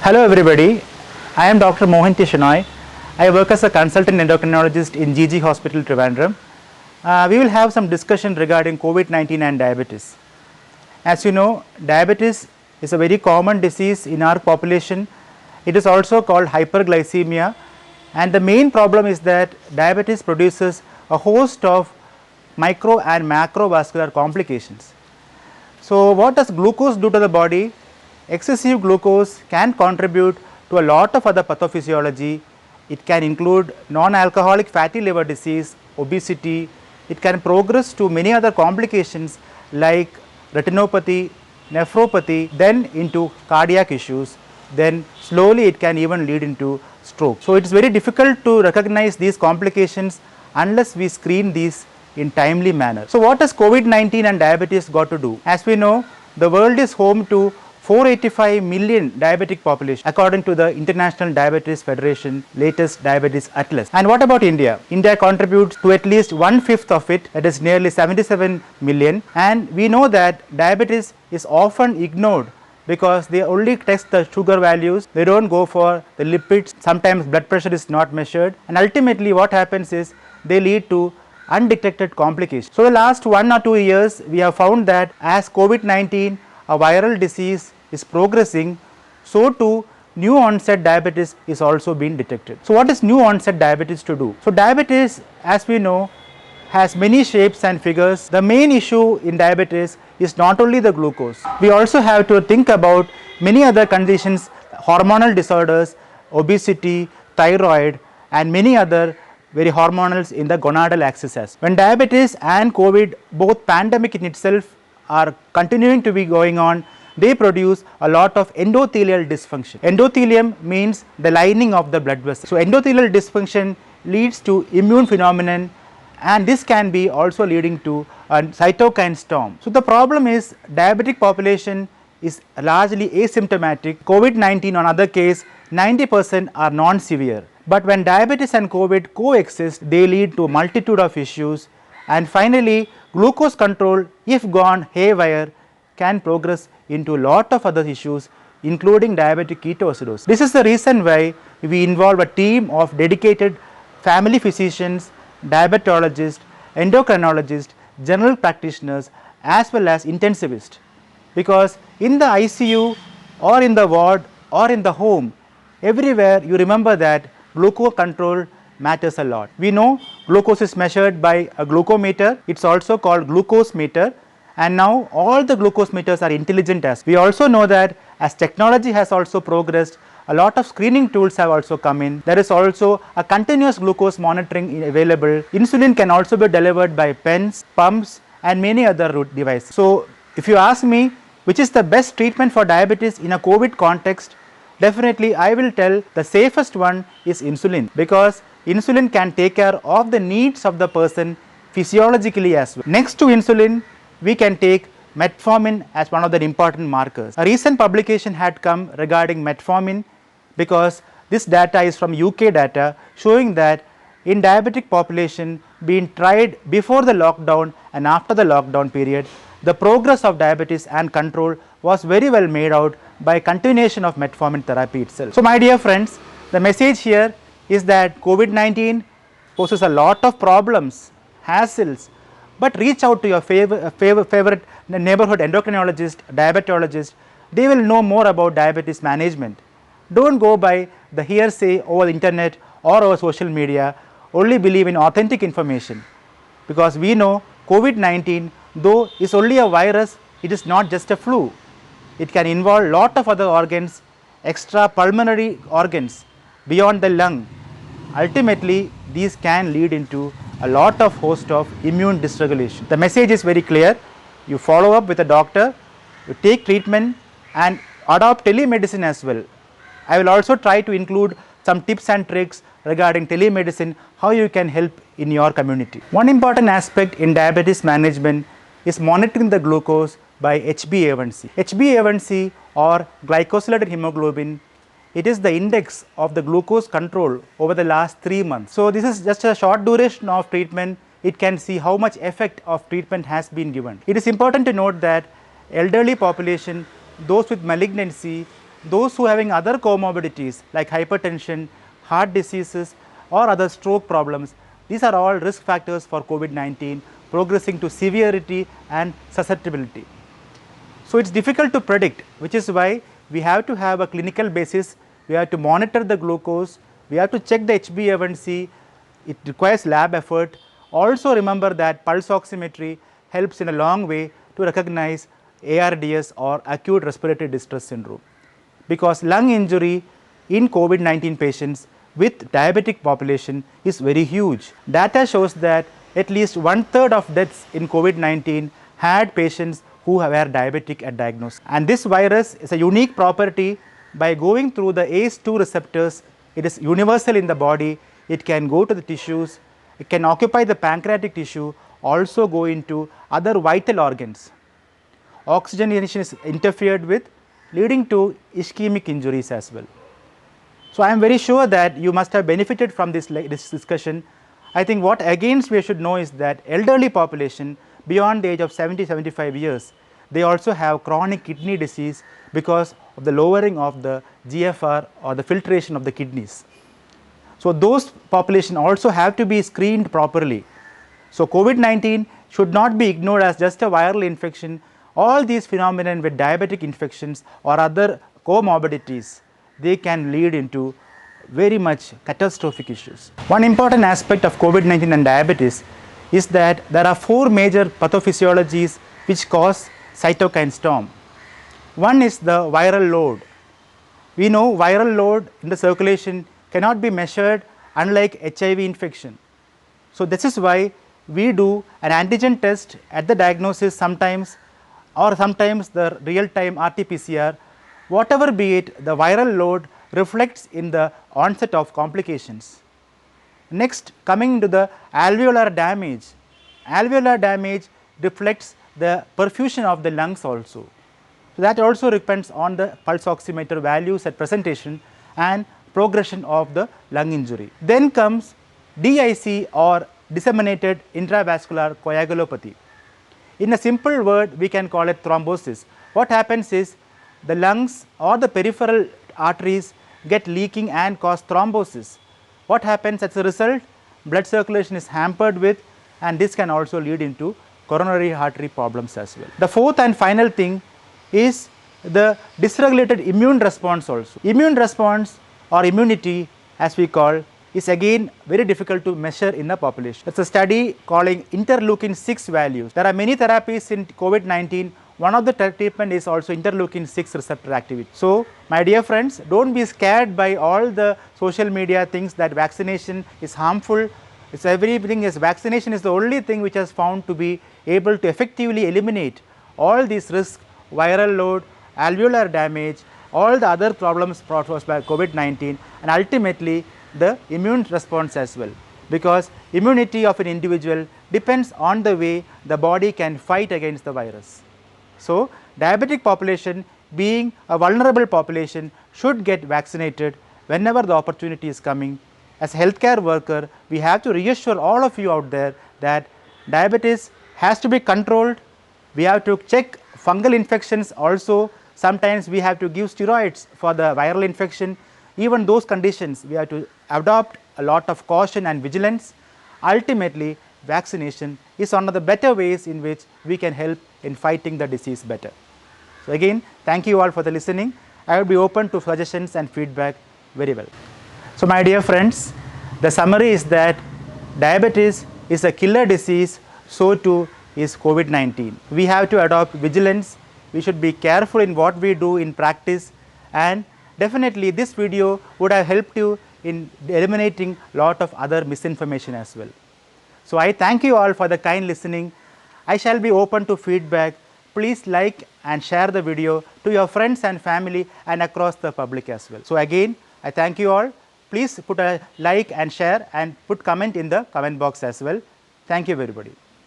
Hello everybody, I am Dr. Mohanty Shenoy. I work as a consultant endocrinologist in GG Hospital, Trivandrum. We will have some discussion regarding COVID-19 and diabetes. As you know, diabetes is a very common disease in our population. It is also called hyperglycemia, and the main problem is that diabetes produces a host of micro and macrovascular complications. So what does glucose do to the body? Excessive glucose can contribute to a lot of other pathophysiology. It can include non-alcoholic fatty liver disease, obesity. It can progress to many other complications like retinopathy, nephropathy, then into cardiac issues, then slowly it can even lead into stroke. So it is very difficult to recognize these complications unless we screen these in timely manner. So what does COVID-19 and diabetes got to do? As we know, the world is home to 485 million diabetic population according to the International Diabetes Federation latest diabetes atlas. And what about India? India contributes to at least 1/5 of it, that is nearly 77 million, and we know that diabetes is often ignored because they only test the sugar values, they don't go for the lipids, sometimes blood pressure is not measured, and ultimately what happens is they lead to undetected complications. So the last 1 or 2 years we have found that as COVID-19, a viral disease, is progressing, so too new onset diabetes is also being detected. So what is new onset diabetes to do? So diabetes, as we know, has many shapes and figures. The main issue in diabetes is not only the glucose. We also have to think about many other conditions, hormonal disorders, obesity, thyroid, and many other very hormonals in the gonadal axis. When diabetes and COVID, both pandemic in itself, are continuing to be going on, they produce a lot of endothelial dysfunction. Endothelium means the lining of the blood vessel. So endothelial dysfunction leads to immune phenomenon, and this can be also leading to a cytokine storm. So the problem is diabetic population is largely asymptomatic. COVID-19 on other case, 90% are non-severe. But when diabetes and COVID coexist, they lead to a multitude of issues, and finally glucose control, if gone haywire, can progress into a lot of other issues including diabetic ketoacidosis. This is the reason why we involve a team of dedicated family physicians, diabetologists, endocrinologists, general practitioners, as well as intensivists, because in the ICU or in the ward or in the home, everywhere you remember that glucose control matters a lot. We know glucose is measured by a glucometer, it is also called glucose meter, and now all the glucose meters are intelligent. As we also know that as technology has also progressed, a lot of screening tools have also come in. There is also a continuous glucose monitoring available. Insulin can also be delivered by pens, pumps, and many other devices. So if you ask me which is the best treatment for diabetes in a COVID context, definitely I will tell the safest one is insulin, because insulin can take care of the needs of the person physiologically as well. Next to insulin, we can take metformin as one of the important markers. A recent publication had come regarding metformin, because this data is from UK data showing that in diabetic population being tried before the lockdown and after the lockdown period, the progress of diabetes and control was very well made out by continuation of metformin therapy itself. So my dear friends, the message here is that COVID-19 poses a lot of problems, hassles, but reach out to your favorite neighborhood endocrinologist, diabetologist. They will know more about diabetes management. Don't go by the hearsay over the internet or over social media. Only believe in authentic information, because we know COVID-19, though is only a virus, it is not just a flu. It can involve lot of other organs, extra pulmonary organs beyond the lung. Ultimately, these can lead into a lot of host of immune dysregulation. The message is very clear. You follow up with a doctor, you take treatment, and adopt telemedicine as well. I will also try to include some tips and tricks regarding telemedicine, how you can help in your community. One important aspect in diabetes management is monitoring the glucose by HbA1c. HbA1c or glycosylated hemoglobin, it is the index of the glucose control over the last 3 months. So this is just a short duration of treatment. It can see how much effect of treatment has been given. It is important to note that elderly population, those with malignancy, those who having other comorbidities like hypertension, heart diseases or other stroke problems, these are all risk factors for COVID-19 progressing to severity and susceptibility. So, it is difficult to predict, which is why we have to have a clinical basis, we have to monitor the glucose, we have to check the HbA1c, it requires lab effort. Also remember that pulse oximetry helps in a long way to recognize ARDS or acute respiratory distress syndrome, because lung injury in COVID-19 patients with diabetic population is very huge. Data shows that at least 1/3 of deaths in COVID-19 had patients who were diabetic at diagnosis. And this virus is a unique property. By going through the ACE2 receptors, it is universal in the body, it can go to the tissues, it can occupy the pancreatic tissue, also go into other vital organs. Oxygenation is interfered with, leading to ischemic injuries as well. So, I am very sure that you must have benefited from this discussion. I think what again we should know is that elderly population beyond the age of 70-75 years, they also have chronic kidney disease because of the lowering of the GFR or the filtration of the kidneys. So, those population also have to be screened properly. So, COVID-19 should not be ignored as just a viral infection. All these phenomena with diabetic infections or other comorbidities, they can lead into very much catastrophic issues. One important aspect of COVID-19 and diabetes is that there are 4 major pathophysiologies which cause cytokine storm. One is the viral load. We know viral load in the circulation cannot be measured unlike HIV infection. So, this is why we do an antigen test at the diagnosis sometimes, or sometimes the real time RT-PCR. Whatever be it, the viral load reflects in the onset of complications. Next, coming to the alveolar damage. Alveolar damage reflects the perfusion of the lungs also. So, that also depends on the pulse oximeter values at presentation and progression of the lung injury. Then comes DIC or disseminated intravascular coagulopathy. In a simple word, we can call it thrombosis. What happens is the lungs or the peripheral arteries get leaking and cause thrombosis. What happens as a result? Blood circulation is hampered with, and this can also lead into coronary artery problems as well. The fourth and final thing is the dysregulated immune response also. Immune response or immunity, as we call, is again very difficult to measure in the population. It is a study calling interleukin 6 values. There are many therapies in COVID-19. One of the treatment is also interleukin 6 receptor activity. So, my dear friends, do not be scared by all the social media things that vaccination is harmful. It's everything is vaccination is the only thing which has found to be able to effectively eliminate all these risks, viral load, alveolar damage, all the other problems brought by COVID-19, and ultimately the immune response as well, because immunity of an individual depends on the way the body can fight against the virus. So, diabetic population being a vulnerable population should get vaccinated whenever the opportunity is coming. As a healthcare worker, we have to reassure all of you out there that diabetes has to be controlled. We have to check fungal infections also. Sometimes we have to give steroids for the viral infection. Even those conditions, we have to adopt a lot of caution and vigilance. Ultimately, vaccination is one of the better ways in which we can help in fighting the disease better. So, again, thank you all for the listening. I will be open to suggestions and feedback very well. So, my dear friends, the summary is that diabetes is a killer disease, so too is COVID-19. We have to adopt vigilance. We should be careful in what we do in practice, and definitely this video would have helped you in eliminating lot of other misinformation as well. So, I thank you all for the kind listening. I shall be open to feedback. Please like and share the video to your friends and family and across the public as well. So, again, I thank you all. Please put a like and share and put comment in the comment box as well. Thank you everybody.